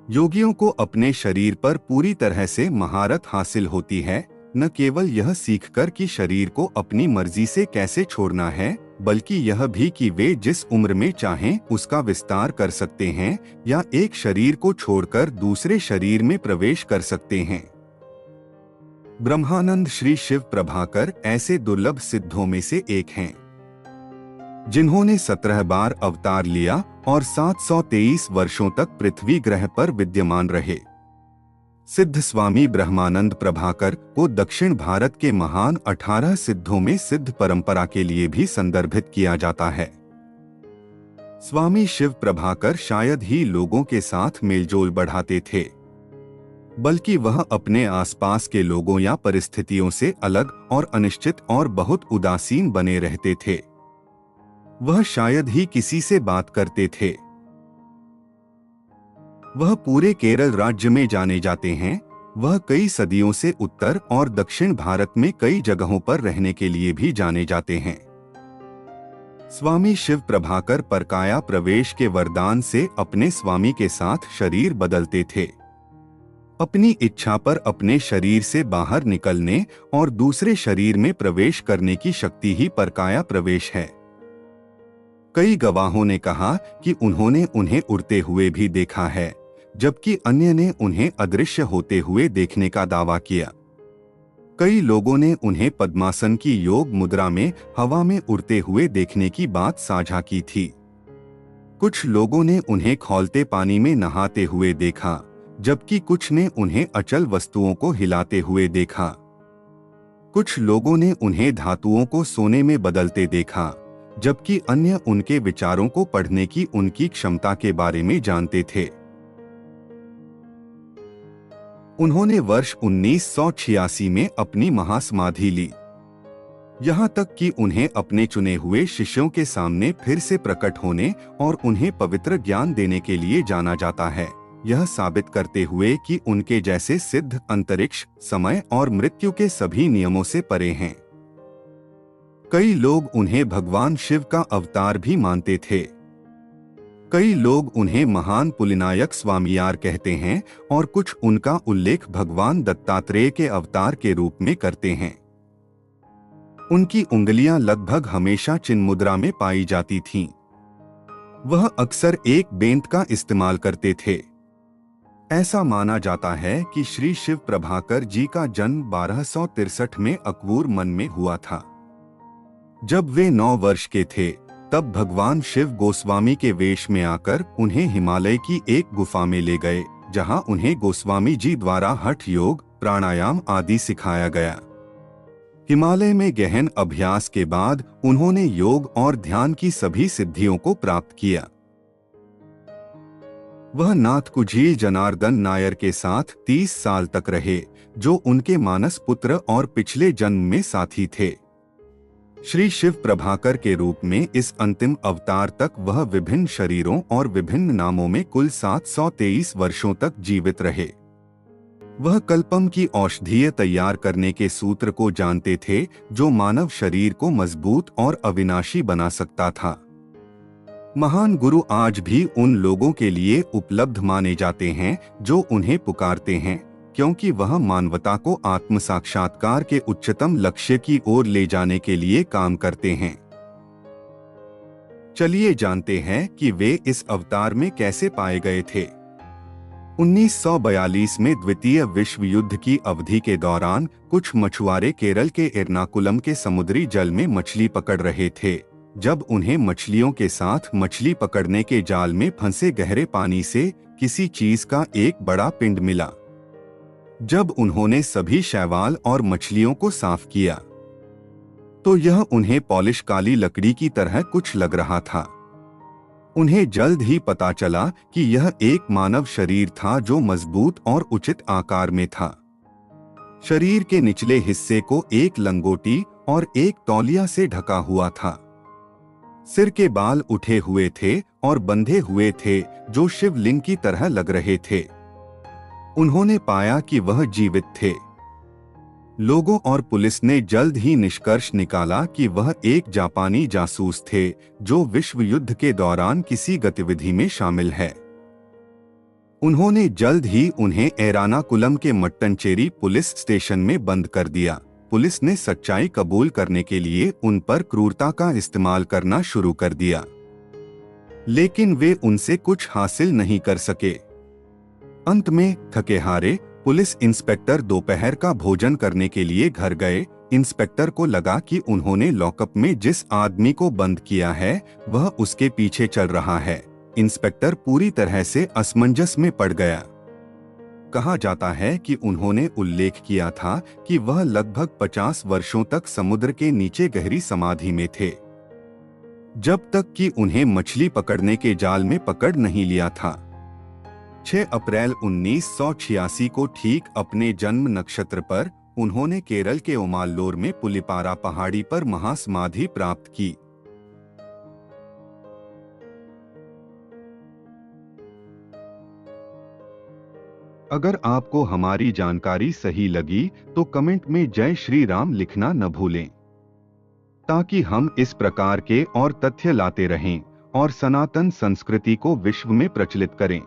योगियों को अपने शरीर पर पूरी तरह से महारत हासिल होती है, न केवल यह सीखकर कि शरीर को अपनी मर्जी से कैसे छोड़ना है, बल्कि यह भी कि वे जिस उम्र में चाहें उसका विस्तार कर सकते हैं या एक शरीर को छोड़कर दूसरे शरीर में प्रवेश कर सकते हैं। ब्रह्मानंद श्री शिव प्रभाकर ऐसे दुर्लभ सिद्धों में से एक हैं, जिन्होंने 17 बार अवतार लिया और 723 वर्षों तक पृथ्वी ग्रह पर विद्यमान रहे। सिद्ध स्वामी ब्रह्मानंद प्रभाकर को दक्षिण भारत के महान 18 सिद्धों में सिद्ध परंपरा के लिए भी संदर्भित किया जाता है। स्वामी शिव प्रभाकर शायद ही लोगों के साथ मेलजोल बढ़ाते थे, बल्कि वह अपने आसपास के लोगों या परिस्थितियों से अलग और अनिश्चित और बहुत उदासीन बने रहते थे। वह शायद ही किसी से बात करते थे। वह पूरे केरल राज्य में जाने जाते हैं। वह कई सदियों से उत्तर और दक्षिण भारत में कई जगहों पर रहने के लिए भी जाने जाते हैं। स्वामी शिव प्रभाकर परकाया प्रवेश के वरदान से अपने स्वामी के साथ शरीर बदलते थे। अपनी इच्छा पर अपने शरीर से बाहर निकलने और दूसरे शरीर में प्रवेश करने की शक्ति ही परकाया प्रवेश है। कई गवाहों ने कहा कि उन्होंने उन्हें उड़ते हुए भी देखा है, जबकि अन्य ने उन्हें अदृश्य होते हुए देखने का दावा किया। कई लोगों ने उन्हें पद्मासन की योग मुद्रा में हवा में उड़ते हुए देखने की बात साझा की थी। कुछ लोगों ने उन्हें खौलते पानी में नहाते हुए देखा, जबकि कुछ ने उन्हें अचल वस्तुओं को हिलाते हुए देखा। कुछ लोगों ने उन्हें धातुओं को सोने में बदलते देखा, जबकि अन्य उनके विचारों को पढ़ने की उनकी क्षमता के बारे में जानते थे। उन्होंने वर्ष 1986 में अपनी महासमाधि ली। यहाँ तक कि उन्हें अपने चुने हुए शिष्यों के सामने फिर से प्रकट होने और उन्हें पवित्र ज्ञान देने के लिए जाना जाता है, यह साबित करते हुए कि उनके जैसे सिद्ध अंतरिक्ष, समय और मृत्यु के सभी नियमों से परे हैं। कई लोग उन्हें भगवान शिव का अवतार भी मानते थे। कई लोग उन्हें महान पुलिनायक स्वामियार कहते हैं और कुछ उनका उल्लेख भगवान दत्तात्रेय के अवतार के रूप में करते हैं। उनकी उंगलियां लगभग हमेशा चिन्ह मुद्रा में पाई जाती थीं। वह अक्सर एक बेंत का इस्तेमाल करते थे। ऐसा माना जाता है कि श्री शिव प्रभाकर जी का जन्म 1263 में अकवूर मन में हुआ था। जब वे 9 वर्ष के थे, तब भगवान शिव गोस्वामी के वेश में आकर उन्हें हिमालय की एक गुफा में ले गए, जहां उन्हें गोस्वामी जी द्वारा हठ योग, प्राणायाम आदि सिखाया गया। हिमालय में गहन अभ्यास के बाद उन्होंने योग और ध्यान की सभी सिद्धियों को प्राप्त किया। वह नाथ कुझील जनार्दन नायर के साथ 30 साल तक रहे, जो उनके मानस पुत्र और पिछले जन्म में साथी थे। श्री शिव प्रभाकर के रूप में इस अंतिम अवतार तक वह विभिन्न शरीरों और विभिन्न नामों में कुल 723 वर्षों तक जीवित रहे। वह कल्पम की औषधीय तैयार करने के सूत्र को जानते थे, जो मानव शरीर को मजबूत और अविनाशी बना सकता था। महान गुरु आज भी उन लोगों के लिए उपलब्ध माने जाते हैं जो उन्हें पुकारते हैं, क्योंकि वह मानवता को आत्म साक्षात्कार के उच्चतम लक्ष्य की ओर ले जाने के लिए काम करते हैं। चलिए जानते हैं कि वे इस अवतार में कैसे पाए गए थे। 1942 में द्वितीय विश्व युद्ध की अवधि के दौरान कुछ मछुआरे केरल के एर्नाकुलम के समुद्री जल में मछली पकड़ रहे थे, जब उन्हें मछलियों के साथ मछली पकड़ने के जाल में फंसे गहरे पानी से किसी चीज का एक बड़ा पिंड मिला। जब उन्होंने सभी शैवाल और मछलियों को साफ किया, तो यह उन्हें पॉलिश काली लकड़ी की तरह कुछ लग रहा था। उन्हें जल्द ही पता चला कि यह एक मानव शरीर था जो मजबूत और उचित आकार में था। शरीर के निचले हिस्से को एक लंगोटी और एक तौलिया से ढका हुआ था। सिर के बाल उठे हुए थे और बंधे हुए थे, जो शिवलिंग की तरह लग रहे थे। उन्होंने पाया कि वह जीवित थे। लोगों और पुलिस ने जल्द ही निष्कर्ष निकाला कि वह एक जापानी जासूस थे, जो विश्व युद्ध के दौरान किसी गतिविधि में शामिल है। उन्होंने जल्द ही उन्हें एरानाकुलम के मट्टनचेरी पुलिस स्टेशन में बंद कर दिया। पुलिस ने सच्चाई कबूल करने के लिए उन पर क्रूरता का इस्तेमाल करना शुरू कर दिया, लेकिन वे उनसे कुछ हासिल नहीं कर सके। अंत में थके हारे पुलिस इंस्पेक्टर दोपहर का भोजन करने के लिए घर गए। इंस्पेक्टर को लगा कि उन्होंने लॉकअप में जिस आदमी को बंद किया है वह उसके पीछे चल रहा है। इंस्पेक्टर पूरी तरह से असमंजस में पड़ गया। कहा जाता है कि उन्होंने उल्लेख किया था कि वह लगभग 50 वर्षों तक समुद्र के नीचे गहरी समाधि में थे, जब तक कि उन्हें मछली पकड़ने के जाल में पकड़ नहीं लिया था। 6 अप्रैल 1986 को ठीक अपने जन्म नक्षत्र पर उन्होंने केरल के ओमाल्लोर में पुलिपारा पहाड़ी पर महासमाधि प्राप्त की। अगर आपको हमारी जानकारी सही लगी तो कमेंट में जय श्री राम लिखना न भूलें, ताकि हम इस प्रकार के और तथ्य लाते रहें और सनातन संस्कृति को विश्व में प्रचलित करें।